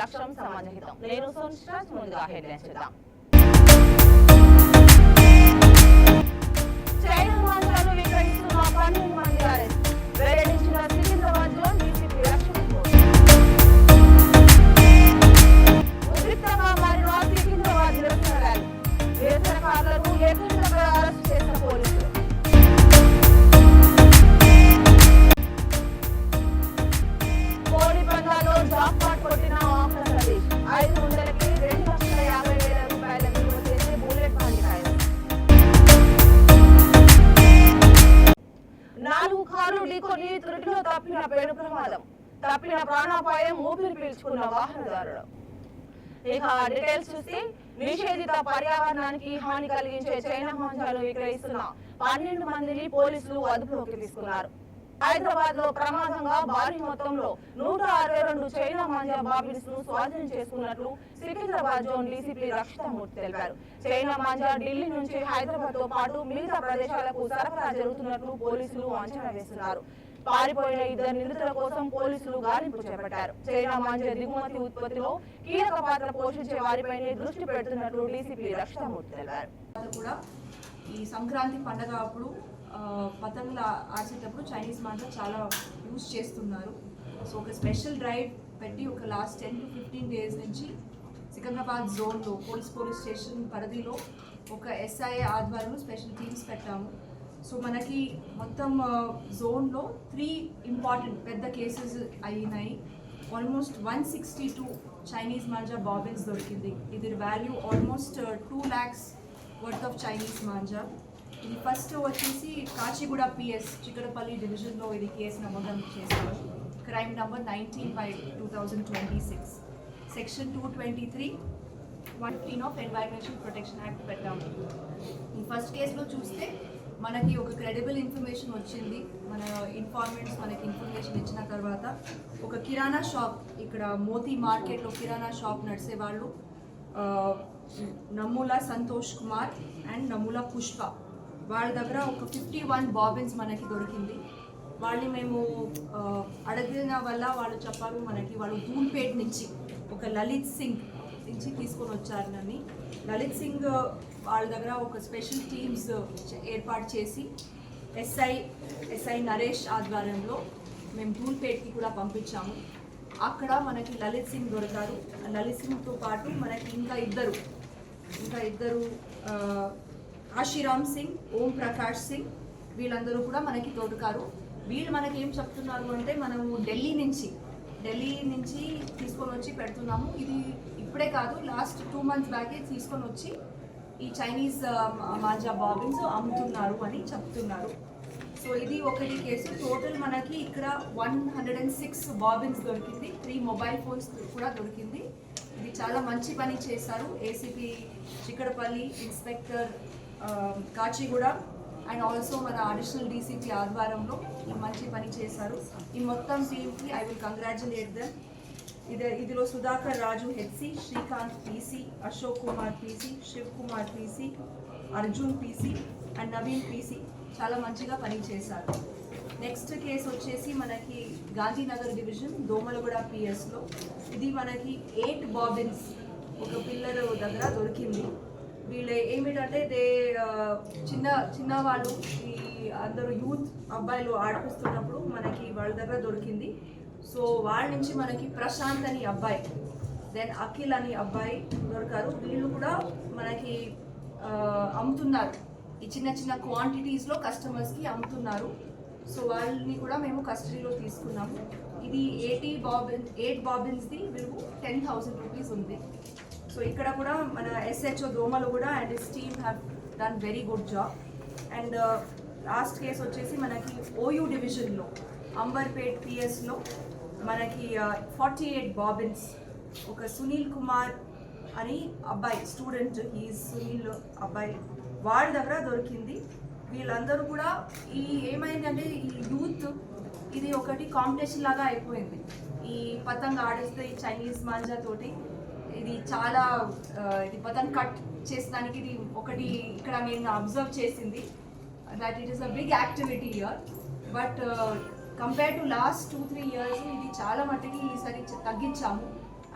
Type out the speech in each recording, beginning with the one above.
రాష్ట్రం సమాజహితం. నేను సోనిస్టాజ్. ముందుగా హెడ్లైన్స్ చూద్దాం. చైనా మాంసాలు విక్రయిస్తున్న 12 మంది అరెస్ట్. వెల్లడించిన సికింద్రాబాద్ జోన్ డీసీపీ రక్షణ కోర్టు. ఉద్రిక్తంగా మారిన సికింద్రాబాద్ నిరసన ర్యాలీ. నిరసనకారులను ఎదురుగా అరెస్ట్ చేసిన పోలీసులు. కోడి పందాల్లో జాక్పాట్ కొట్టిన ఆంధ్ర ప్రదేశ్. 500కి 2,50,000 రూపాయల విలువ చేసే బుల్లెట్ బండి కాయలు. 4 కార్లు ఢీకొని త్రుటిలో తప్పిన పెను ప్రమాదం. తప్పిన ప్రాణాపాయం, ఊపిరి పీల్చుకున్న వాహనదారుడు. ఇక డీటెయిల్స్ చూస్తే నిషేధిత పర్యావరణానికి హాని కలిగించే చైనా మాంసాలు విక్రయిస్తున్న 12 మందిని పోలీసులు అదుపులోకి తీసుకున్నారు. హైదరాబాద్ లో ప్రమాదంగా భారీ మొత్తంలో 162 చైనా మాంజా బాబిన్స్ ను స్వాధీనం చేసుకున్నట్లు సికింద్రాబాద్ జోన్ డీసీపీ రక్షితమూర్తి తెలిపారు. చైనా మాంజా ఢిల్లీ నుంచి హైదరాబాద్ తో పాటు మిగతా ప్రదేశాలకు సరఫరా జరుగుతున్నట్లు పోలీసులు అంచనా వేస్తున్నారు. పారిపోయిన 2 నిందితుల కోసం పోలీసులు గాలింపు చేపట్టారు. చైనా మాంజా దిగుమతి ఉత్పత్తిలో కీలక పాత్ర పోషించే వారిపైనే దృష్టి పెడుతున్నట్లు డీసీపీ రక్షితమూర్తి తెలిపారు. ఈ సంక్రాంతి పండుగ అప్పుడు పతంగులు ఆడేటప్పుడు చైనీస్ మాంజా చాలా యూజ్ చేస్తున్నారు. సో ఒక స్పెషల్ డ్రైవ్ పెట్టి ఒక లాస్ట్ 10 to 15 డేస్ నుంచి సికింద్రాబాద్ జోన్లో పోలీస్ స్టేషన్ పరిధిలో ఒక SIA ఆధ్వర్యంలో స్పెషల్ టీమ్స్ పెట్టాము. సో మనకి మొత్తం జోన్లో 3 ఇంపార్టెంట్ పెద్ద కేసెస్ అయినాయి. ఆల్మోస్ట్ 162 చైనీస్ మాంజా బాబిన్స్ దొరికింది. ఇది value almost 2 lakhs worth of Chinese manja. ఇది ఫస్ట్ వచ్చేసి కాచిగూడ PS చిక్కడపల్లి డివిజన్లో ఇది కేసు నమోదు చేశారు. Crime number 19/2026 section 223 115 of environmental protection act పెట్టాము. ఈ ఫస్ట్ కేసులో చూస్తే మనకి ఒక క్రెడిబుల్ ఇన్ఫర్మేషన్ వచ్చింది. మన ఇన్ఫార్మెంట్స్ మనకి ఇన్ఫర్మేషన్ ఇచ్చిన తర్వాత ఒక కిరాణా షాప్, ఇక్కడ మోతీ మార్కెట్లో కిరాణా షాప్ నడిచేవాళ్ళు నమ్ముల సంతోష్ కుమార్ అండ్ నమ్ముల పుష్ప, వాళ్ళ దగ్గర ఒక 51 బాబిన్స్ మనకి దొరికింది. వాళ్ళని మేము అడిగిన వల్ల వాళ్ళు చెప్పారు మనకి వాళ్ళు ధూల్పేట్ నుంచి ఒక లలిత్ సింగ్ నుంచి తీసుకొని వచ్చారని. లలిత్ సింగ్ వాళ్ళ దగ్గర ఒక స్పెషల్ టీమ్స్ ఏర్పాటు చేసి ఎస్ఐ నరేష్ ఆధ్వర్యంలో మేము ధూల్పేట్కి కూడా పంపించాము. అక్కడ మనకి లలిత్ సింగ్ దొరికారు. లలిత్ సింగ్తో పాటు మనకి ఇంకా ఇద్దరు ఆశీరామ్ సింగ్, ఓం ప్రకాష్ సింగ్, వీళ్ళందరూ కూడా మనకి దొరికారు. వీళ్ళు మనకి ఏం చెప్తున్నారు అంటే మనము ఢిల్లీ నుంచి తీసుకొని వచ్చి పెడుతున్నాము. ఇది ఇప్పుడే కాదు, లాస్ట్ 2 months బ్యాకే తీసుకొని వచ్చి ఈ చైనీస్ మాంజా బాబిన్స్ అమ్ముతున్నారు అని చెప్తున్నారు. సో ఇది ఒకటి కేసు. టోటల్ మనకి ఇక్కడ 106 బాబిన్స్ దొరికింది. 3 మొబైల్ ఫోన్స్ కూడా దొరికింది. ఇది చాలా మంచి పని చేశారు ACP Chikkadpally, inspector Kachiguda and also మన అడిషనల్ డీసీపీ ఆధ్వర్యంలో మంచి పని చేశారు. ఈ మొత్తం టీమ్కి ఐ విల్ కంగ్రాచులేట్ దెమ్. ఇదిలో సుధాకర్ రాజు HC, Srikanth PC, Ashok Kumar PC, Shiv Kumar PC, Arjun PC and Naveen PC చాలా మంచిగా పని చేశారు. నెక్స్ట్ కేసు వచ్చేసి మనకి గాంధీనగర్ డివిజన్ దోమలగూడ PSలో ఇది మనకి 8 బాబిన్స్ ఒక పిల్లర్ దగ్గర దొరికింది. వీళ్ళు ఏమిటంటే చిన్న వాళ్ళు ఈ అందరూ యూత్ అబ్బాయిలు ఆడిపిస్తున్నప్పుడు మనకి వాళ్ళ దగ్గర దొరికింది. సో వాళ్ళ నుంచి మనకి ప్రశాంత్ అని అబ్బాయి, దెన్ అఖిల్ అని అబ్బాయి దొరికారు. వీళ్ళు కూడా మనకి అమ్ముతున్నారు, ఈ చిన్న క్వాంటిటీస్లో కస్టమర్స్కి అమ్ముతున్నారు. సో వాళ్ళని కూడా మేము కస్టడీలో తీసుకున్నాము. ఇది 8 బాబిన్స్ది విలువ 10,000 రూపీస్ ఉంది. సో ఇక్కడ కూడా మన SHO దోమలు కూడా and his team have done very good job. And last case వచ్చేసి మనకి OU డివిజన్లో అంబర్పేట్ PSలో మనకి 48 బాబిన్స్ ఒక సునీల్ కుమార్ అని అబ్బాయి స్టూడెంట్, హీఈస్ సునీల్ అబ్బాయి, వాళ్ళ దగ్గర దొరికింది. వీళ్ళందరూ కూడా ఏమైందంటే ఈ యూత్ ఇది ఒకటి కాంపిటీషన్ లాగా అయిపోయింది. ఈ పతంగ్ ఆడిస్తే ఈ చైనీస్ మాంజా తోటి ఇది చాలా ఇది పతంగ్ కట్ చేసడానికి ఇది ఒకటి ఇక్కడ నేను అబ్జర్వ్ చేసింది that it is a big activity here. But compare to last 2-3 years ఇది చాలా మట్టుకి ఈసారి తగ్గించాము.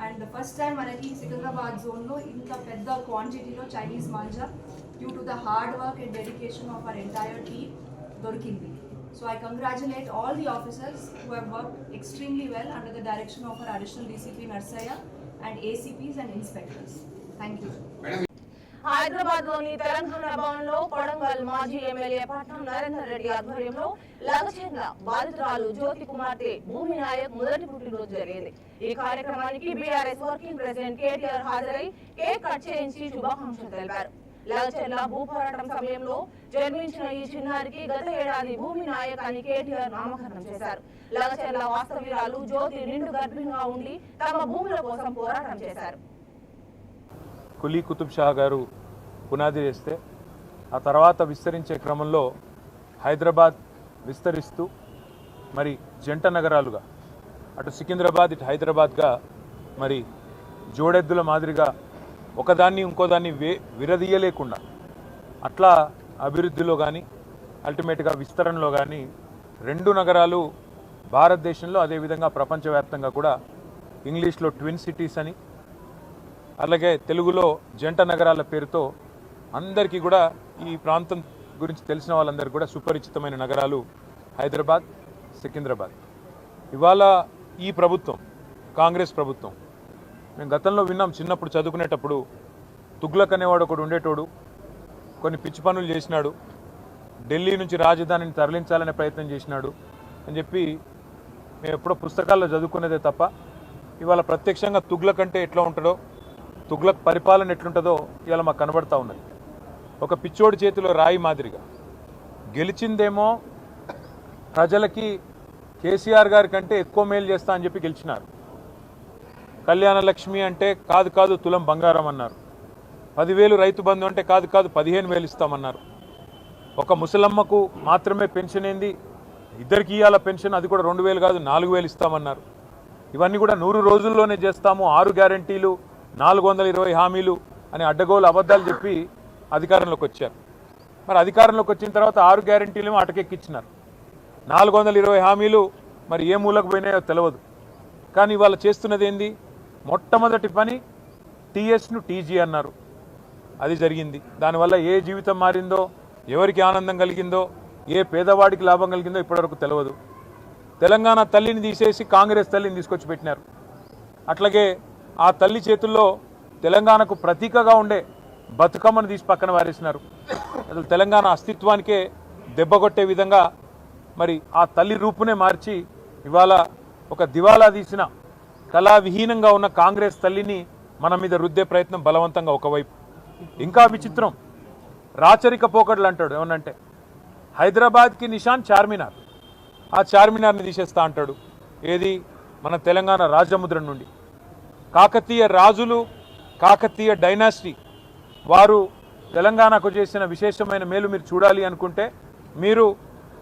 అండ్ ద ఫస్ట్ టైం మనకి సికింద్రాబాద్ జోన్లో ఇంత పెద్ద క్వాంటిటీలో Chinese manja due to the hard work and dedication of our entire team దొరికింది. So I congratulate all the officers who have worked extremely well under the direction of our additional DCP Narsaya and ACPs and inspectors. Thank you. Hyderabad లోని తెలంగాణ భవన్ లో కొడంగల్ మాజీ MLA Patnam Narender Reddy ఆధ్వర్యంలో లగచర్ల బాధితురాలు జ్యోతి కుమార్తె భూమి నాయక్ మొదటి పుట్టినరోజు జరిగింది. ఈ కార్యక్రమానికి బీఆర్ఎస్ వర్కింగ్ ప్రెసిడెంట్ కేటీఆర్ హాజరై కేక్ కట్ చేయించి శుభాకాంక్షలు తెలిపారు. లగచర్ల భూ పోరాటం సమయంలో జన్మించిన ఈ చిన్నారికి గత ఏడాది భూమి నాయక్ అని కేటీఆర్ నామకరణం చేశారు. లగచర్ల వాస్తవ్యురాలు జ్యోతి నిండు గర్భిణిగా ఉండి తమ భూముల కోసం పోరాటం చేశారు. కులీ కుతుబ్ షా గారు పునాది వేస్తే ఆ తర్వాత విస్తరించే క్రమంలో హైదరాబాద్ విస్తరిస్తూ మరి జంట నగరాలుగా అటు సికింద్రాబాద్ ఇటు హైదరాబాద్గా మరి జోడెద్దుల మాదిరిగా ఒకదాన్ని ఇంకోదాన్ని విరదీయలేకుండా అట్లా అభివృద్ధిలో కానీ అల్టిమేట్గా విస్తరణలో కానీ రెండు నగరాలు భారతదేశంలో అదేవిధంగా ప్రపంచవ్యాప్తంగా కూడా ఇంగ్లీష్లో ట్విన్ సిటీస్ అని అలాగే తెలుగులో జంట నగరాల పేరుతో అందరికీ కూడా ఈ ప్రాంతం గురించి తెలిసిన వాళ్ళందరికీ కూడా సుపరిచితమైన నగరాలు హైదరాబాద్, సికింద్రాబాద్. ఇవాళ ఈ ప్రభుత్వం కాంగ్రెస్ ప్రభుత్వం మేము గతంలో విన్నాం, చిన్నప్పుడు చదువుకునేటప్పుడు తుగ్లక్ అనేవాడు ఒకడు ఉండేటోడు, కొన్ని పిచ్చి పనులు చేసినాడు, ఢిల్లీ నుంచి రాజధానిని తరలించాలనే ప్రయత్నం చేసినాడు అని చెప్పి మేము ఎప్పుడో పుస్తకాల్లో చదువుకునేదే తప్ప ఇవాళ ప్రత్యక్షంగా తుగ్లక్ అంటే ఎట్లా ఉంటాడో, తుగ్లక్ పరిపాలన ఎట్లుంటుందో ఇవాళ మాకు కనబడతా ఉన్నది. ఒక పిచ్చోడి చేతిలో రాయి మాదిరిగా గెలిచిందేమో ప్రజలకి కేసీఆర్ గారి కంటే ఎక్కువ మేలు చేస్తా అని చెప్పి గెలిచినారు. కళ్యాణ లక్ష్మి అంటే కాదు తులం బంగారం అన్నారు. 10,000 రైతు బంధు అంటే కాదు 15,000 ఇస్తామన్నారు. ఒక ముసలమ్మకు మాత్రమే పెన్షన్ ఏంది, ఇద్దరికి ఇవ్వాల పెన్షన్, అది కూడా 2,000 కాదు 4,000 ఇస్తామన్నారు. ఇవన్నీ కూడా 100 రోజుల్లోనే చేస్తాము, 6 గ్యారంటీలు 420 హామీలు అని అడ్డగోలు అబద్ధాలు చెప్పి అధికారంలోకి వచ్చారు. మరి అధికారంలోకి వచ్చిన తర్వాత 6 గ్యారంటీలు అటకెక్కించినారు. 420 హామీలు మరి ఏ మూలకు పోయినాయో తెలియదు. కానీ ఇవాళ చేస్తున్నది ఏంది, మొట్టమొదటి పని టీఎస్ను టీజీ అన్నారు, అది జరిగింది. దానివల్ల ఏ జీవితం మారిందో, ఎవరికి ఆనందం కలిగిందో, ఏ పేదవాడికి లాభం కలిగిందో ఇప్పటివరకు తెలియదు. తెలంగాణ తల్లిని తీసేసి కాంగ్రెస్ తల్లిని తీసుకొచ్చి పెట్టినారు. అట్లాగే ఆ తల్లి చేతుల్లో తెలంగాణకు ప్రతీకగా ఉండే బతుకమ్మను తీసి పక్కన వారేసినారు. అసలు తెలంగాణ అస్తిత్వానికే దెబ్బకొట్టే విధంగా మరి ఆ తల్లి రూపునే మార్చి ఇవాళ ఒక దివాలా తీసిన కళావిహీనంగా ఉన్న కాంగ్రెస్ తల్లిని మన మీద రుద్దే ప్రయత్నం బలవంతంగా ఒకవైపు. ఇంకా విచిత్రం, రాచరిక పోకడలు అంటాడు. ఏమనంటే హైదరాబాద్కి నిషాన్ చార్మినార్, ఆ చార్మినార్ని తీసేస్తా అంటాడు. ఏది, మన తెలంగాణ రాజముద్ర నుండి. కాకతీయ రాజులు, కాకతీయ డైనాసిటీ వారు తెలంగాణకు చేసిన విశేషమైన మేలు మీరు చూడాలి అనుకుంటే మీరు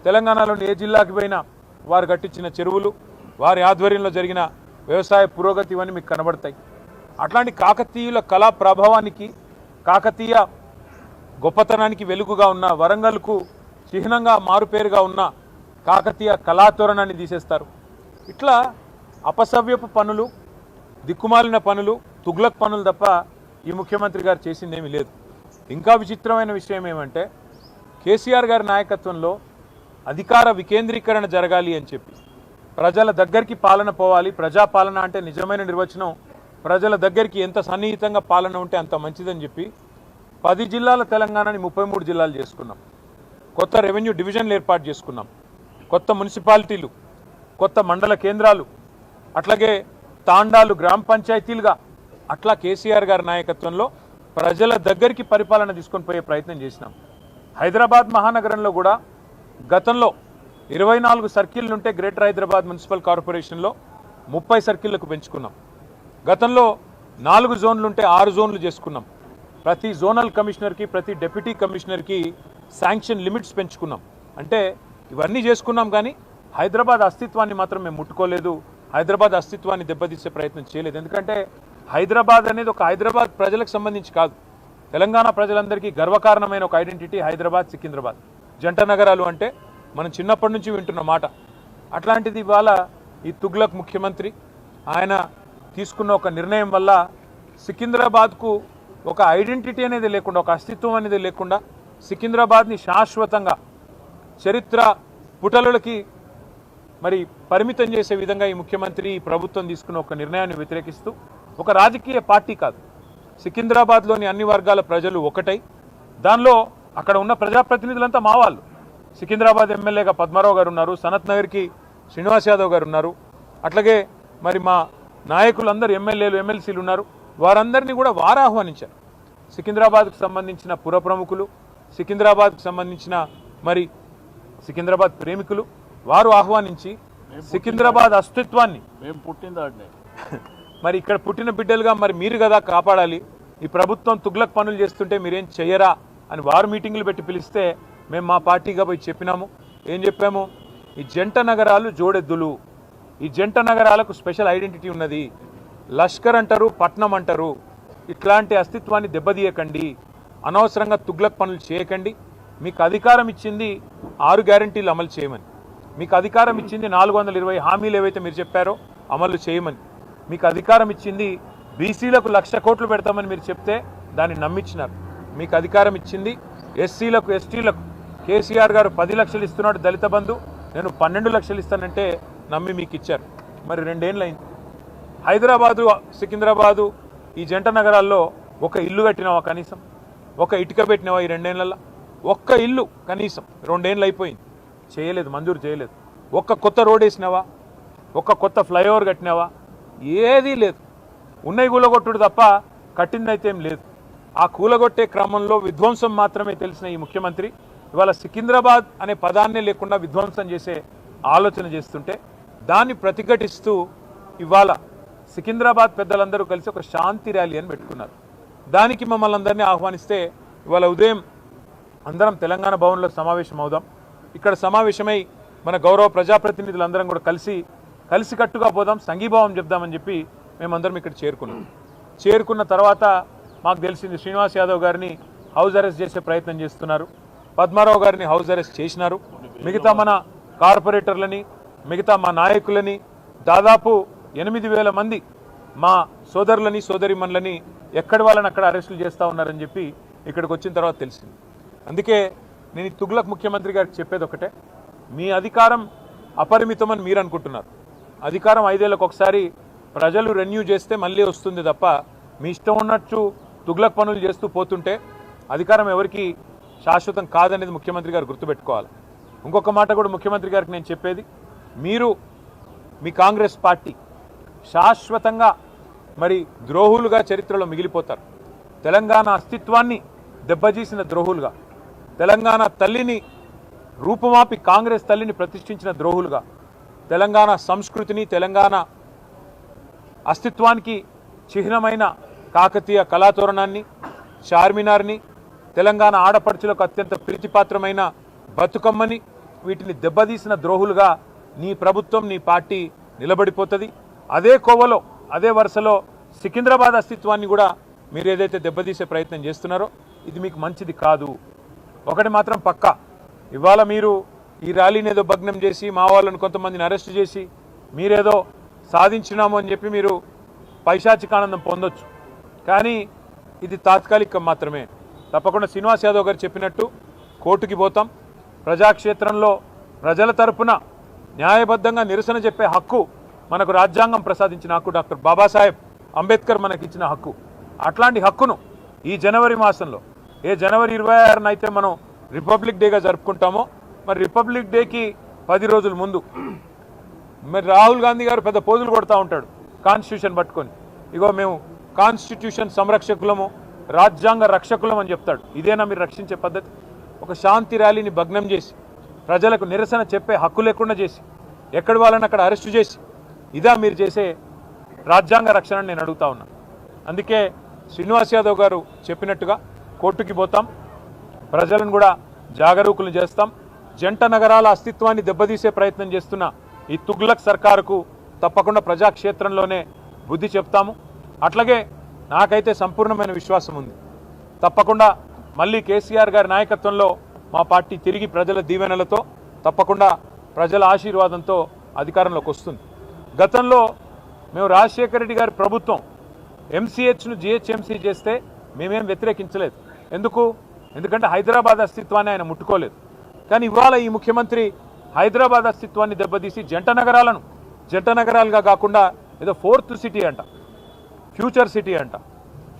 తెలంగాణలోని ఏ జిల్లాకి పోయినా వారు కట్టించిన చెరువులు, వారి ఆధ్వర్యంలో జరిగిన వ్యవసాయ పురోగతి ఇవన్నీ మీకు కనబడతాయి. అట్లాంటి కాకతీయుల కళా ప్రభావానికి, కాకతీయ గొప్పతనానికి వెలుగుగా ఉన్న వరంగల్కు చిహ్నంగా మారుపేరుగా ఉన్న కాకతీయ కళాతోరణాన్ని తీసేస్తారు. ఇట్లా అపసవ్యపు పనులు, దిక్కుమాలిన పనులు, తుగ్లక్ పనులు తప్ప ఈ ముఖ్యమంత్రి గారు చేసిందేమీ లేదు. ఇంకా విచిత్రమైన విషయం ఏమంటే కేసీఆర్ గారి నాయకత్వంలో అధికార వికేంద్రీకరణ జరగాలి అని చెప్పి, ప్రజల దగ్గరికి పాలన పోవాలి. ప్రజాపాలన అంటే నిజమైన నిర్వచనం ప్రజల దగ్గరికి ఎంత సన్నిహితంగా పాలన ఉంటే అంత మంచిదని చెప్పి 10 జిల్లాల తెలంగాణని 33 జిల్లాలు చేసుకున్నాం. కొత్త రెవెన్యూ డివిజన్లు ఏర్పాటు చేసుకున్నాం, కొత్త మున్సిపాలిటీలు, కొత్త మండల కేంద్రాలు, అట్లాగే తాండాలు గ్రామ పంచాయతీలుగా అట్లా కేసీఆర్ గారి నాయకత్వంలో ప్రజల దగ్గరికి పరిపాలన తీసుకొని పోయే ప్రయత్నం చేసినాం. హైదరాబాద్ మహానగరంలో కూడా గతంలో 24 సర్కిళ్ళు ఉంటే గ్రేటర్ హైదరాబాద్ మున్సిపల్ కార్పొరేషన్లో 30 సర్కిళ్లకు పెంచుకున్నాం. గతంలో 4 జోన్లు ఉంటే 6 జోన్లు చేసుకున్నాం. ప్రతి జోనల్ కమిషనర్కి, ప్రతి డెప్యూటీ కమిషనర్కి శాంక్షన్ లిమిట్స్ పెంచుకున్నాం. అంటే ఇవన్నీ చేసుకున్నాం, కానీ హైదరాబాద్ అస్తిత్వాన్ని మాత్రం మేము ముట్టుకోలేదు. హైదరాబాద్ అస్తిత్వాన్ని దెబ్బతీసే ప్రయత్నం చేయలేదు. ఎందుకంటే హైదరాబాద్ అనేది ఒక హైదరాబాద్ ప్రజలకు సంబంధించి కాదు, తెలంగాణ ప్రజలందరికీ గర్వకారణమైన ఒక ఐడెంటిటీ హైదరాబాద్, సికింద్రాబాద్ జంట నగరాలు అంటే మనం చిన్నప్పటి నుంచి వింటున్న మాట. అట్లాంటిది ఇవాళ ఈ తుగ్లక్ ముఖ్యమంత్రి ఆయన తీసుకున్న ఒక నిర్ణయం వల్ల సికింద్రాబాద్కు ఒక ఐడెంటిటీ అనేది లేకుండా, ఒక అస్తిత్వం అనేది లేకుండా సికింద్రాబాద్ని శాశ్వతంగా చరిత్ర పుటలకి మరి పరిమితం చేసే విధంగా ఈ ముఖ్యమంత్రి ఈ ప్రభుత్వం తీసుకున్న ఒక నిర్ణయాన్ని వ్యతిరేకిస్తూ, ఒక రాజకీయ పార్టీ కాదు, సికింద్రాబాద్లోని అన్ని వర్గాల ప్రజలు ఒకటై, దానిలో అక్కడ ఉన్న ప్రజాప్రతినిధులంతా మా వాళ్ళు. సికింద్రాబాద్ ఎమ్మెల్యేగా పద్మారావు గారు ఉన్నారు, సనత్ నగర్కి శ్రీనివాస్ యాదవ్ గారు ఉన్నారు, అట్లాగే మరి మా నాయకులందరూ ఎమ్మెల్యేలు ఎమ్మెల్సీలు ఉన్నారు. వారందరినీ కూడా వారు ఆహ్వానించారు. సికింద్రాబాద్కు సంబంధించిన పుర ప్రముఖులు, సికింద్రాబాద్కు సంబంధించిన మరి సికింద్రాబాద్ ప్రేమికులు వారు ఆహ్వానించి సికింద్రాబాద్ అస్తిత్వాన్ని మరి ఇక్కడ పుట్టిన బిడ్డలుగా మరి మీరు కదా కాపాడాలి, ఈ ప్రభుత్వం తుగ్లక్ పనులు చేస్తుంటే మీరేం చెయ్యరా అని వారు మీటింగులు పెట్టి పిలిస్తే మేము మా పార్టీగా పోయి చెప్పినాము. ఏం చెప్పాము? ఈ జంట నగరాలు జోడెద్దులు, ఈ జంట నగరాలకు స్పెషల్ ఐడెంటిటీ ఉన్నది, లష్కర్ అంటారు, పట్నం అంటారు, ఇట్లాంటి అస్తిత్వాన్ని దెబ్బతీయకండి, అనవసరంగా తుగ్లక్ పనులు చేయకండి. మీకు అధికారం ఇచ్చింది 6 గ్యారంటీలు అమలు చేయమని, మీకు అధికారం ఇచ్చింది 420 హామీలు ఏవైతే మీరు చెప్పారో అమలు చేయమని, మీకు అధికారం ఇచ్చింది బీసీలకు 1,00,000 కోట్లు పెడతామని మీరు చెప్తే దాన్ని నమ్మించినారు. మీకు అధికారం ఇచ్చింది ఎస్సీలకు ఎస్టీలకు కేసీఆర్ గారు 10 లక్షలు ఇస్తున్నాడు దళిత బంధు, నేను 12 లక్షలు ఇస్తానంటే నమ్మి మీకు ఇచ్చారు. మరి 2 ఏళ్ళు అయింది. హైదరాబాదు సికింద్రాబాదు ఈ జంట నగరాల్లో ఒక ఇల్లు కట్టినావా? కనీసం ఒక ఇటుక పెట్టినావా? ఈ 2 ఏళ్లలో ఒక్క ఇల్లు కనీసం 2 ఏళ్ళు అయిపోయింది, చేయలేదు, మంజూరు చేయలేదు. ఒక్క కొత్త రోడ్ వేసినావా? ఒక్క కొత్త ఫ్లైఓవర్ కట్టినావా? ఏదీ లేదు. ఉన్నవి కూలగొట్టుడు తప్ప కట్టిందైతే ఏం లేదు. ఆ కూలగొట్టే క్రమంలో విధ్వంసం మాత్రమే తెలిసిన ఈ ముఖ్యమంత్రి ఇవాళ సికింద్రాబాద్ అనే పదాన్నే లేకుండా విధ్వంసం చేసే ఆలోచన చేస్తుంటే దాన్ని ప్రతిఘటిస్తూ ఇవాళ సికింద్రాబాద్ పెద్దలందరూ కలిసి ఒక శాంతి ర్యాలీ అని పెట్టుకున్నారు. దానికి మమ్మల్ని అందరినీ ఆహ్వానిస్తే ఇవాళ ఉదయం అందరం తెలంగాణ భవన్లో సమావేశం అవుదాం, ఇక్కడ సమావేశమై మన గౌరవ ప్రజాప్రతినిధులందరం కూడా కలిసికట్టుగా పోదాం, సంఘీభావం చెప్దామని చెప్పి మేమందరం ఇక్కడ చేరుకున్న తర్వాత మాకు తెలిసింది శ్రీనివాస్ యాదవ్ గారిని హౌస్ అరెస్ట్ చేసే ప్రయత్నం చేస్తున్నారు, పద్మారావు గారిని హౌస్ అరెస్ట్ చేసినారు, మిగతా మన కార్పొరేటర్లని మిగతా మా నాయకులని దాదాపు 8,000 మంది మా సోదరులని సోదరిమణులని ఎక్కడి వాళ్ళని అక్కడ అరెస్టులు చేస్తూ ఉన్నారని చెప్పి ఇక్కడికి వచ్చిన తర్వాత తెలిసింది. అందుకే నేను ఈ తుగ్లక్ ముఖ్యమంత్రి గారికి చెప్పేది ఒకటే, మీ అధికారం అపరిమితమని మీరు అనుకుంటున్నారు. అధికారం 5 ఏళ్లకు ఒకసారి ప్రజలు రెన్యూ చేస్తే మళ్ళీ వస్తుంది తప్ప మీ ఇష్టం ఉన్నట్టు తుగ్లక్ పనులు చేస్తూ పోతుంటే అధికారం ఎవరికి శాశ్వతం కాదనేది ముఖ్యమంత్రి గారు గుర్తుపెట్టుకోవాలి. ఇంకొక మాట కూడా ముఖ్యమంత్రి గారికి నేను చెప్పేది, మీరు మీ కాంగ్రెస్ పార్టీ శాశ్వతంగా మరి ద్రోహులుగా చరిత్రలో మిగిలిపోతారు. తెలంగాణ అస్తిత్వాన్ని దెబ్బతీసిన ద్రోహులుగా, తెలంగాణ తల్లిని రూపుమాపి కాంగ్రెస్ తల్లిని ప్రతిష్ఠించిన ద్రోహులుగా, తెలంగాణ సంస్కృతిని తెలంగాణ అస్తిత్వానికి చిహ్నమైన కాకతీయ కళాతోరణాన్ని చార్మినార్ని, తెలంగాణ ఆడపడుచులకు అత్యంత ప్రీతిపాత్రమైన బతుకమ్మని వీటిని దెబ్బతీసిన ద్రోహులుగా నీ ప్రభుత్వం నీ పార్టీ నిలబడిపోతుంది. అదే కోవలో అదే వరుసలో సికింద్రాబాద్ అస్తిత్వాన్ని కూడా మీరు ఏదైతే దెబ్బతీసే ప్రయత్నం చేస్తున్నారో ఇది మీకు మంచిది కాదు. ఒకటి మాత్రం పక్కా, ఇవాళ మీరు ఈ ర్యాలీని ఏదో భగ్నం చేసి మా వాళ్ళని కొంతమందిని అరెస్ట్ చేసి మీరేదో సాధించినాము అని చెప్పి మీరు పైశాచికానందం పొందొచ్చు, కానీ ఇది తాత్కాలికం మాత్రమే. తప్పకుండా శ్రీనివాస్ యాదవ్ గారు చెప్పినట్టు కోర్టుకి పోతాం, ప్రజాక్షేత్రంలో ప్రజల తరపున న్యాయబద్ధంగా నిరసన చెప్పే హక్కు మనకు రాజ్యాంగం ప్రసాదించిన హక్కు, డాక్టర్ బాబాసాహెబ్ అంబేద్కర్ మనకిచ్చిన హక్కు. అట్లాంటి హక్కును ఈ జనవరి మాసంలో ఏ జనవరి 26న అయితే మనం రిపబ్లిక్ డేగా జరుపుకుంటామో మరి రిపబ్లిక్ డేకి 10 రోజుల ముందు మరి రాహుల్ గాంధీ గారు పెద్ద పోజులు కొడతా ఉంటాడు కాన్స్టిట్యూషన్ పట్టుకొని, ఇగో మేము కాన్స్టిట్యూషన్ సంరక్షకులము రాజ్యాంగ రక్షకులం అని చెప్తాడు. ఇదేనా మీరు రక్షించే పద్ధతి? ఒక శాంతి ర్యాలీని భగ్నం చేసి ప్రజలకు నిరసన చెప్పే హక్కు లేకుండా చేసి ఎక్కడి వాళ్ళని అక్కడ అరెస్టు చేసి ఇదా మీరు చేసే రాజ్యాంగ రక్షణ నేను అడుగుతా ఉన్నా. అందుకే శ్రీనివాస్ యాదవ్ గారు చెప్పినట్టుగా కోర్టుకి పోతాం, ప్రజలను కూడా జాగరూకులు చేస్తాం. జంట నగరాల అస్తిత్వాన్ని దెబ్బతీసే ప్రయత్నం చేస్తున్న ఈ తుగ్లక్ సర్కారుకు తప్పకుండా ప్రజాక్షేత్రంలోనే బుద్ధి చెప్తాము. అట్లాగే నాకైతే సంపూర్ణమైన విశ్వాసం ఉంది, తప్పకుండా మళ్ళీ కేసీఆర్ గారి నాయకత్వంలో మా పార్టీ తిరిగి ప్రజల దీవెనలతో తప్పకుండా ప్రజల ఆశీర్వాదంతో అధికారంలోకి వస్తుంది. గతంలో మేము రాజశేఖర రెడ్డి గారి ప్రభుత్వం ఎంసీహెచ్ను జిహెచ్ఎంసీ చేస్తే మేమేం వ్యతిరేకించలేదు. ఎందుకంటే హైదరాబాద్ అస్తిత్వాన్ని ఆయన ముట్టుకోలేదు. కానీ ఇవాళ ఈ ముఖ్యమంత్రి హైదరాబాద్ అస్తిత్వాన్ని దెబ్బతీసి జంట నగరాలుగా కాకుండా ఏదో 4th సిటీ అంట, ఫ్యూచర్ సిటీ అంట.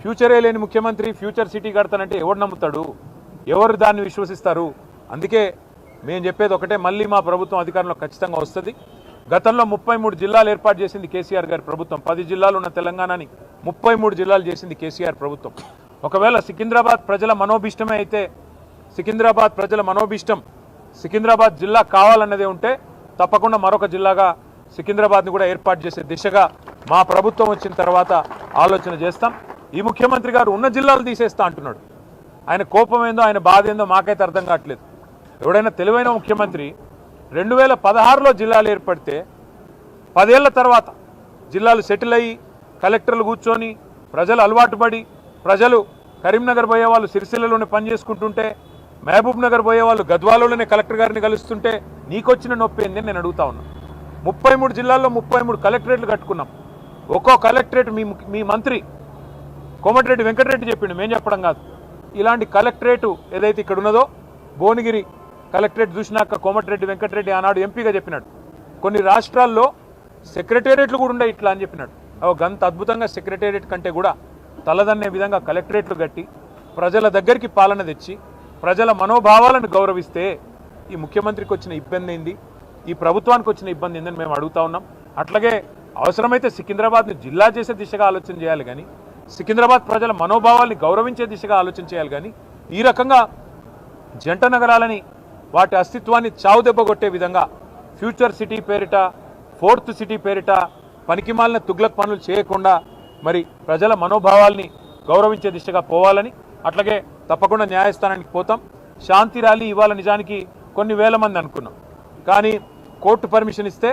ఫ్యూచరే లేని ముఖ్యమంత్రి ఫ్యూచర్ సిటీ కడతానంటే ఎవరు నమ్ముతాడు? ఎవరు దాన్ని విశ్వసిస్తారు? అందుకే మేము చెప్పేది ఒకటే, మళ్ళీ మా ప్రభుత్వం అధికారంలో ఖచ్చితంగా వస్తుంది. గతంలో 33 జిల్లాలు ఏర్పాటు చేసింది కేసీఆర్ గారి ప్రభుత్వం. 10 జిల్లాలు ఉన్న తెలంగాణని 33 జిల్లాలు చేసింది కేసీఆర్ ప్రభుత్వం. ఒకవేళ సికింద్రాబాద్ ప్రజల మనోభిష్టమే అయితే, సికింద్రాబాద్ ప్రజల మనోభిష్టం సికింద్రాబాద్ జిల్లా కావాలన్నదే ఉంటే తప్పకుండా మరొక జిల్లాగా సికింద్రాబాద్ని కూడా ఏర్పాటు చేసే దిశగా మా ప్రభుత్వం వచ్చిన తర్వాత ఆలోచన చేస్తాం. ఈ ముఖ్యమంత్రి గారు ఉన్న జిల్లాలు తీసేస్తా అంటున్నాడు. ఆయన కోపం ఏందో ఆయన బాధ ఏందో మాకైతే అర్థం కావట్లేదు. ఎవడైనా తెలివైన ముఖ్యమంత్రి 2016లో జిల్లాలు ఏర్పడితే 10 ఏళ్ల తర్వాత జిల్లాలు సెటిల్ అయ్యి కలెక్టర్లు కూర్చొని ప్రజలు అలవాటు పడి, ప్రజలు కరీంనగర్ పోయే వాళ్ళు సిరిసిల్లలోనే పనిచేసుకుంటుంటే, మహబూబ్ నగర్ పోయే వాళ్ళు గద్వాలలోనే కలెక్టర్ గారిని కలుస్తుంటే నీకొచ్చిన నొప్పి ఏంది నేను అడుగుతా ఉన్నా. 33 జిల్లాల్లో 33 కలెక్టరేట్లు కట్టుకున్నాం. ఒక్కో కలెక్టరేట్ మీ మంత్రి కోమటిరెడ్డి వెంకటరెడ్డి చెప్పిండు, మేము చెప్పడం కాదు. ఇలాంటి కలెక్టరేటు ఏదైతే ఇక్కడ ఉన్నదో, భువనగిరి కలెక్టరేట్ చూసినాక కోమటిరెడ్డి వెంకటరెడ్డి ఆనాడు ఎంపీగా చెప్పినాడు, కొన్ని రాష్ట్రాల్లో సెక్రటేరియట్లు కూడా ఉండే ఇట్లా అని చెప్పినాడు. గంత అద్భుతంగా సెక్రటేరియట్ కంటే కూడా తలదన్నే విధంగా కలెక్టరేట్లు కట్టి ప్రజల దగ్గరికి పాలన తెచ్చి ప్రజల మనోభావాలను గౌరవిస్తే ఈ ముఖ్యమంత్రికి వచ్చిన ఇబ్బంది ఏంది, ఈ ప్రభుత్వానికి వచ్చిన ఇబ్బంది ఏందని మేము అడుగుతా ఉన్నాం. అట్లాగే అవసరమైతే సికింద్రాబాద్ని జిల్లా చేసే దిశగా ఆలోచన చేయాలి కానీ, సికింద్రాబాద్ ప్రజల మనోభావాల్ని గౌరవించే దిశగా ఆలోచన చేయాలి కానీ, ఈ రకంగా జంట నగరాలని వాటి అస్తిత్వాన్ని చావుదెబ్బ కొట్టే విధంగా ఫ్యూచర్ సిటీ పేరిట 4th సిటీ పేరిట పనికిమాలిన తుగ్లక్ పనులు చేయకుండా మరి ప్రజల మనోభావాల్ని గౌరవించే దిశగా పోవాలని, అట్లాగే తప్పకుండా న్యాయస్థానానికి పోతాం. శాంతి ర్యాలీ ఇవాళ నిజానికి కొన్ని వేల మంది అనుకున్నాం, కానీ కోర్టు పర్మిషన్ ఇస్తే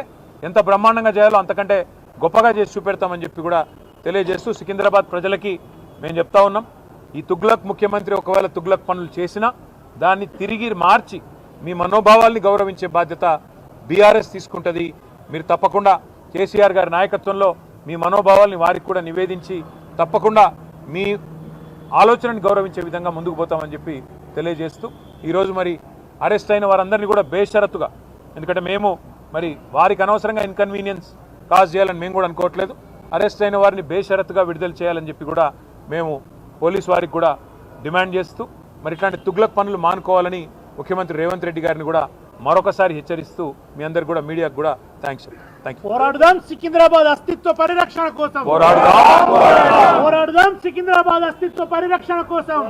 ఎంత బ్రహ్మాండంగా చేయాలో అంతకంటే గొప్పగా చేసి చూపెడతామని చెప్పి కూడా తెలియజేస్తూ సికింద్రాబాద్ ప్రజలకి మేము చెప్తా ఉన్నాం, ఈ తుగ్లక్ ముఖ్యమంత్రి ఒకవేళ తుగ్లక్ పనులు చేసినా దాన్ని తిరిగి మార్చి మీ మనోభావాల్ని గౌరవించే బాధ్యత బీఆర్ఎస్ తీసుకుంటుంది. మీరు తప్పకుండా కేసీఆర్ గారి నాయకత్వంలో మీ మనోభావాల్ని వారికి కూడా నివేదించి తప్పకుండా మీ ఆలోచనని గౌరవించే విధంగా ముందుకు పోతామని చెప్పి తెలియజేస్తూ, ఈరోజు మరి అరెస్ట్ అయిన వారందరినీ కూడా బేషరతుగా, ఎందుకంటే మేము మరి వారికి అనవసరంగా ఇన్కన్వీనియన్స్ కాజ్ చేయాలని మేము కూడా అనుకోవట్లేదు, అరెస్ట్ అయిన వారిని బేషరతుగా విడుదల చేయాలని చెప్పి కూడా మేము పోలీసు వారికి కూడా డిమాండ్ చేస్తూ, మరి ఇట్లాంటి తుగ్లక్ పనులు మానుకోవాలని ముఖ్యమంత్రి రేవంత్ రెడ్డి గారిని కూడా మరొకసారి హెచ్చరిస్తూ మీ అందరికి కూడా మీడియాకు కూడా థ్యాంక్ యూ. పోరాడుదాం సికింద్రాబాద్ అస్తిత్వ పరిరక్షణ కోసం, పోరాడుదాం సికింద్రాబాద్ అస్తిత్వ పరిరక్షణ కోసం.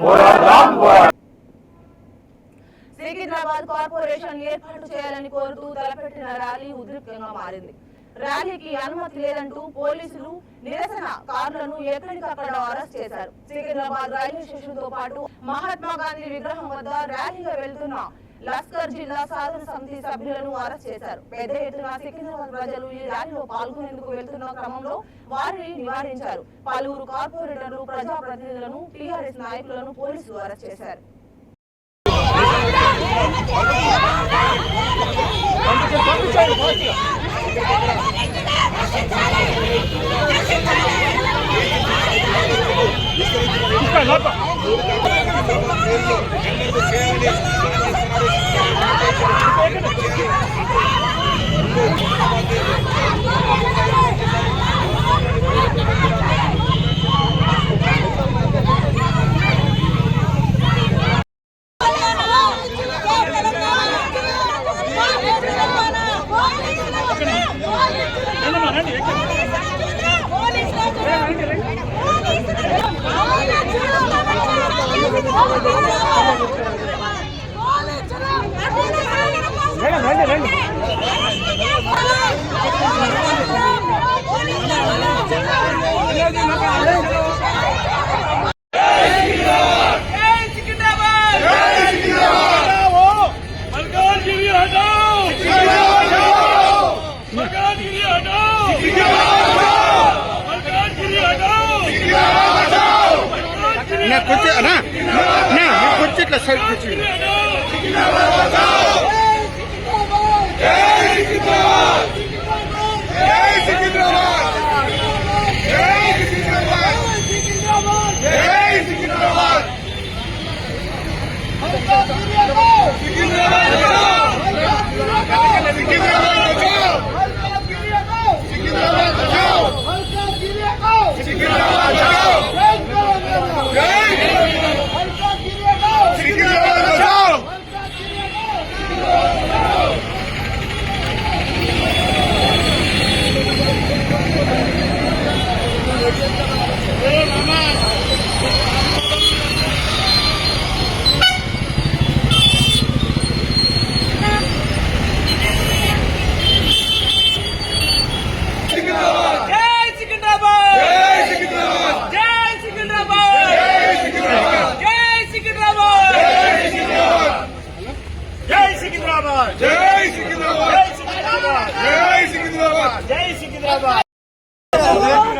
సికింద్రాబాద్ కార్పొరేషన్ ఏర్పాటు చేయాలని కోరుతూ తలపెట్టిన ర్యాలీ ఉద్రిక్తంగా మారింది. ర్యాలీకి అనుమతి లేదంటూ పోలీసులు నిరసన కార్లను ఎక్కడికక్కడ అరెస్ట్ చేశారు. సికింద్రాబాద్ రైల్వే స్టేషన్ తో పాటు మహాత్మా గాంధీ విగ్రహం వద్ద ర్యాలీగా వెళ్తున్న లస్కర్ జిల్లా సాధన సమితి సభ్యులను అరెస్ట్ చేశారు. పెద్ద ఎత్తున సికింద్రాబాద్ ప్రజలు ఈ ర్యాలీలో పాల్గొనేందుకు వెళ్తున్న క్రమంలో వారిని నివారించారు. పలువురు కార్పొరేటర్లు, ప్రజాప్రతినిధులను, టీఆర్ఎస్ నాయకులను పోలీసులు అరెస్ట్ చేశారు. कुछ इट्ला सर कुछ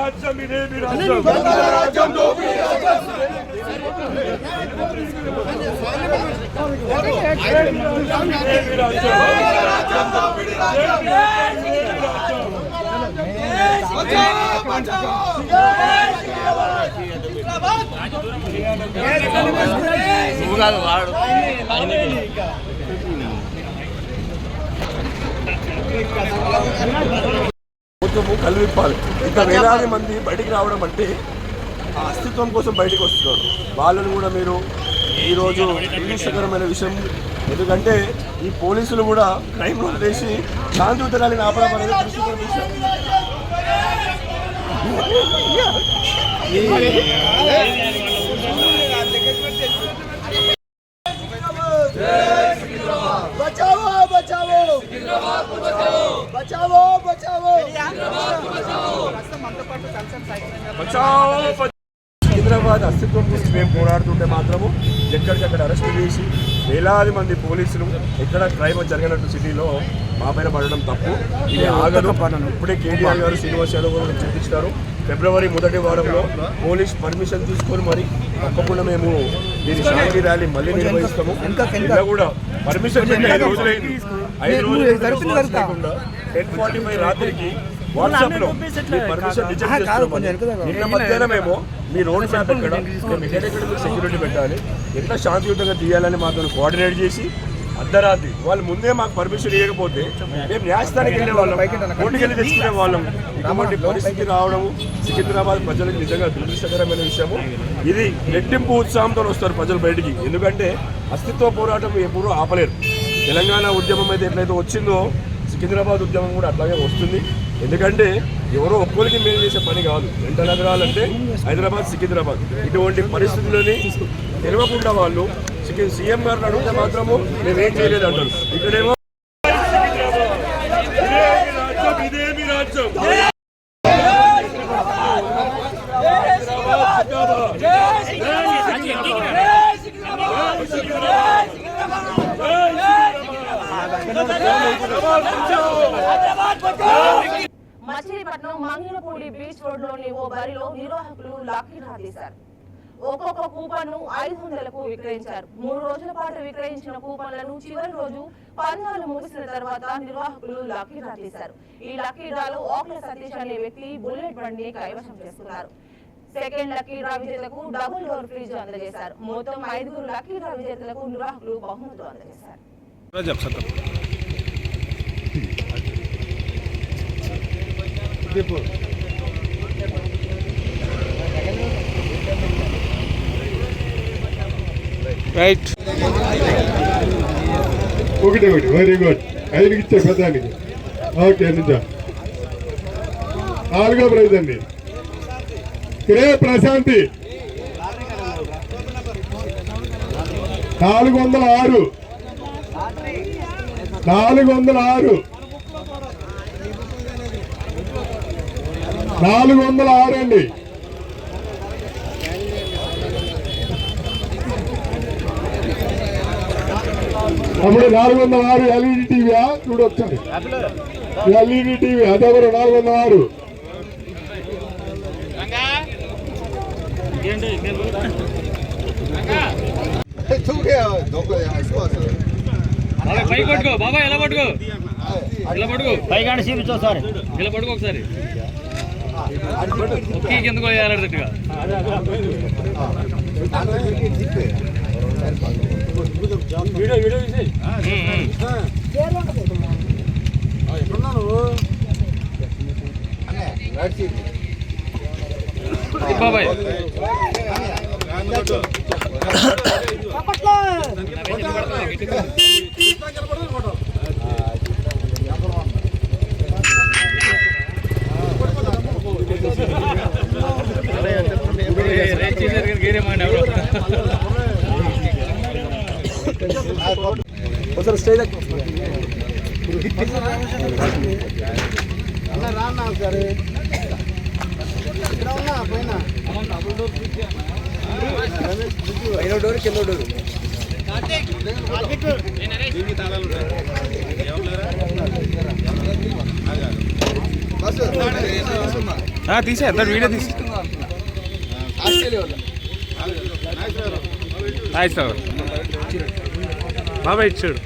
రాజ్యం ఇదేమి రాజ్యం ప్రభుత్వము కళ్ళు విప్పాలి. ఇంత వేలాది మంది బయటికి రావడం అంటే ఆ అస్తిత్వం కోసం బయటకు వస్తున్నారు. వాళ్ళని కూడా మీరు ఈరోజు దురదృష్టకరమైన విషయం. ఎందుకంటే ఈ పోలీసులు కూడా క్రైమ్ వదిలేసి శాంతియుతంగా ఆపడం అనేది దురదృష్టకరమైన విషయం. సికింద్రాబాద్ అస్తిత్వం గురించి మేము పోరాడుతుంటే మాత్రము ఎక్కడికక్కడ అరెస్టు చేసి వేలాది మంది పోలీసులు ఎక్కడ క్రైమ్ జరిగినట్టు సిటీలో మా పైన పడడం తప్పు. ఇది ఆగదు. ఇప్పుడే కేటీఆర్ గారు శ్రీనివాస్ యాదవ్ గారు చూపించారు. ఫిబ్రవరి మొదటి వారంలో పోలీస్ పర్మిషన్ తీసుకొని మరి తప్పకుండా మేము దీని శాంతి ర్యాలీ మళ్ళీ నిర్వహిస్తాము. ఇంకా కూడా పర్మిషన్ 5 రోజులైంది. 5 రోజులు 10:45 రాత్రికి వాట్సాప్లో మీ పర్మిషన్ రిజెక్ట్ చేస్తున్నాం. నిన్న మధ్యాహ్నమేమో మీ రోడ్ మ్యాప్ ఎక్కడ, మేము ఎక్కడెక్కడ మీరు సెక్యూరిటీ పెట్టాలి, ఎట్లా శాంతియుతంగా తీయాలని మాతో కోఆర్డినేట్ చేసి అర్ధరాత్రి వాళ్ళు ముందే మాకు పర్మిషన్ ఇవ్వకపోతే మేము న్యాయస్థానానికి వెళ్ళే వాళ్ళం, కోర్టుకి వెళ్ళి తెచ్చుకునే వాళ్ళం. ఇటువంటి పరిస్థితి రావడం సికింద్రాబాద్ ప్రజలకు నిజంగా దురదృష్టకరమైన విషయము. ఇది రెట్టింపు ఉత్సాహంతో వస్తారు ప్రజలు బయటికి. ఎందుకంటే అస్తిత్వ పోరాటం ఎప్పుడూ ఆపలేరు. తెలంగాణ ఉద్యమం అయితే ఎట్లయితే వచ్చిందో సికింద్రాబాద్ ఉద్యమం కూడా అట్లాగే వస్తుంది. ఎందుకంటే ఎవరో ఒక్కరికి మేలు చేసే పని కాదు. జంట నగరాలంటే హైదరాబాద్, సికింద్రాబాద్. ఇటువంటి పరిస్థితులని తెలియకుండా వాళ్ళు సీఎం గారిని అడిగితే మాత్రము మేమేం చేయలేదు అంటారు. ఇక్కడేమో ఇదేమి రాజ్యం మచిలీపట్నం మంగినపూడి బీచ్ రోడ్ లోని ఓ బరిలో నిర్వాహకులు లాఠీ తీశారు. ఒక్కొక్క కూపన్ ను 500కు విక్రయించారు. 3 రోజుల పాటు విక్రయించిన కూపన్లను చివరి రోజు పందాలు ముగిసిన తర్వాత నిర్వాహకులు లాఠీ తీశారు. ఈ లక్కీ డ్రాలో ఓక్ల సతీష్ అనే వ్యక్తి బుల్లెట్ బండిని కైవశం చేసుకున్నారు. సెకండ్ లక్కీ డ్రా విజేతకు డబుల్ డోర్ ఫ్రిడ్జ్ అందజేశారు. మొత్తం 5 లక్కీ డ్రా విజేతలకు నిర్వాహకులు బహుమతులు అందజేశారు. రైట్ ఒకటి వెరీ గుడ్. 5కి ఇచ్చే పెద్దానికి. ఓకే నిజం. 4వ ప్రైజ్ అండి కే ప్రశాంతి 406 అండి. అప్పుడు 406 ఎల్ఈడి టీవీయా చూడొచ్చండి. LED TV అదెవరు 406. పై పట్టుకో బాబా, ఎలా పట్టుకో, ఇలా పట్టుకో, పైగానే చూపించు ఒకసారి, ఇలా పట్టుకో ఒకసారి. కిందకు వేయాలన్నట్టుగా బాబాయ్. ఒకసారి స్టేజ్ పైన డోర్ కింద డోర్ తీసే అందరు వీడియో తీసి బాబా ఇచ్చాడు.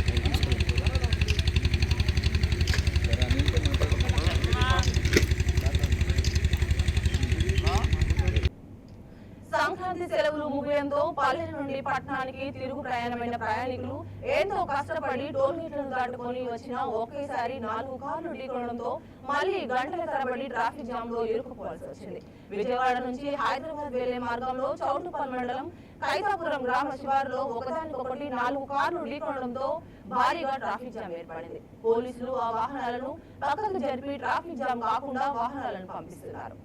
సంక్రాంతి సెలవులు ముగియంతో పల్లెల నుండి పట్టణానికి తిరుగు ప్రయాణమైన ప్రయాణికులు ఎంతో కష్టపడి టోల్ గేట్లను దాటుకొని వచ్చిన ఒకేసారి 4 కార్లు ఢీకొనడంతో మళ్లీ గంటల తరబడి ట్రాఫిక్ జామ్ లో ఇరుక్కుపోవాల్సి వచ్చింది. విజయవాడ నుంచి హైదరాబాద్ వెళ్లే మార్గంలో చౌటుపల్ మండలం కైతాపురం గ్రామ శివారులో ఒకదానికొకటి 4 కార్లు ఢీకొనడంతో భారీగా ట్రాఫిక్ జామ్ ఏర్పడింది. పోలీసులు ఆ వాహనాలను పక్కకు జరిపి ట్రాఫిక్ జామ్ కాకుండా వాహనాలను పంపిస్తున్నారు.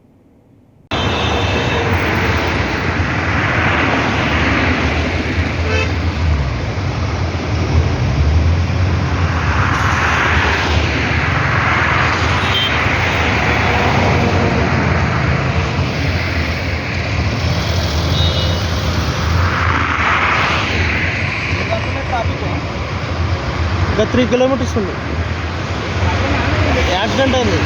ఇంకా 3 కిలోమీటర్స్ ఉంది. యాక్సిడెంట్ అయింది.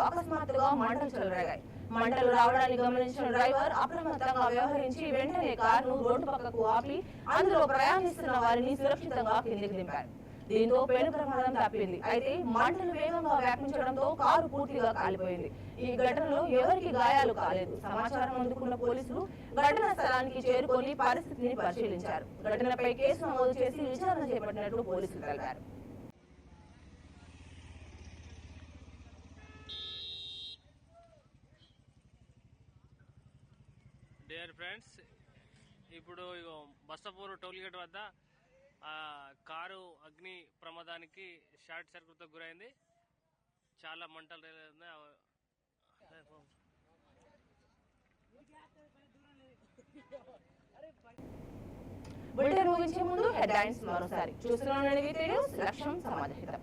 అకస్మాత్తుగా మంటలు చెలరేగాయి. మంటలు రావడాన్ని గమనించిన డ్రైవర్ అప్రమత్తంగా వ్యవహరించి వెంటనే కారును రోడ్డు పక్కకు ఆపి అందులో ప్రయాణిస్తున్న వారిని సురక్షితంగా కిందికి దింపారు. దీంతో పెను ప్రమాదం తప్పింది. అయితే మంటలు వేగంగా వ్యాపించడంతో కారు పూర్తిగా కాలిపోయింది. ఈ ఘటనలో ఎవరికి గాయాలు కాలేదు. సమాచారం అందుకున్న పోలీసులు ఘటనా స్థలానికి చేరుకొని పరిస్థితిని పరిశీలించారు. ఘటనపై కేసు నమోదు చేసి విచారణ చేపట్టినట్లు పోలీసులు తెలిపారు. డియర్ ఫ్రెండ్స్, ఇప్పుడు బస్తపూర్ టోల్గేట్ వద్ద కారు అగ్ని ప్రమాదానికి షార్ట్ సర్క్యూట్తో గురైంది. చాలా మంటలు బులెటిన్ ముగించే ముందు హెడ్లైన్స్ మరోసారి చూస్తున్నాను. వీటీ న్యూస్ లక్ష్యం సమాజహితం.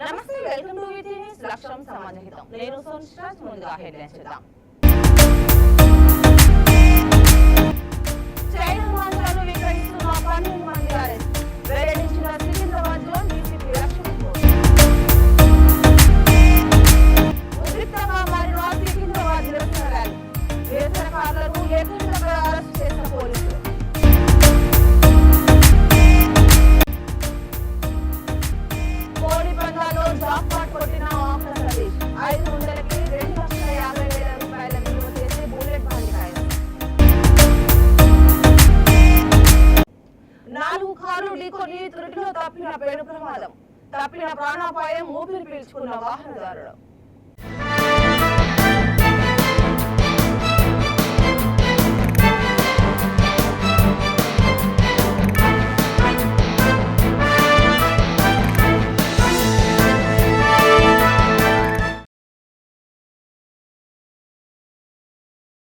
నమస్తే, వెల్కమ్ టు వీటీ న్యూస్ లక్ష్యం సమాజహితం. నేను సోనిశ్రాజ్. ముందుగా హెడ్లైన్స్ చూద్దాం. చైనా మాంసాలు విక్రయిస్తున్న 12 మంది అరెస్ట్. వెల్లడించిన సికింద్రాబాద్ లో డీసీపీ లక్ష్మణ్. ఉద్రిక్తంగా మారిన సికింద్రాబాద్ నిరసన ర్యాలీ. నిరసనకారులను ఎక్కడికక్కడ అరెస్ట్ చేసిన పోలీసులు. కోడి పందాల్లో జాక్పాట్ కొట్టిన ఆంధ్రప్రదేశ్. 500కి 2,50,000 రూపాయల విలువ చేసే బుల్లెట్ బండి కాయలు. 4 కార్లు ఢీకొని త్రుటిలో తప్పిన పెను ప్రమాదం. తప్పిన ప్రాణాపాయం, ఊపిరి పీల్చుకున్న వాహనదారుడు.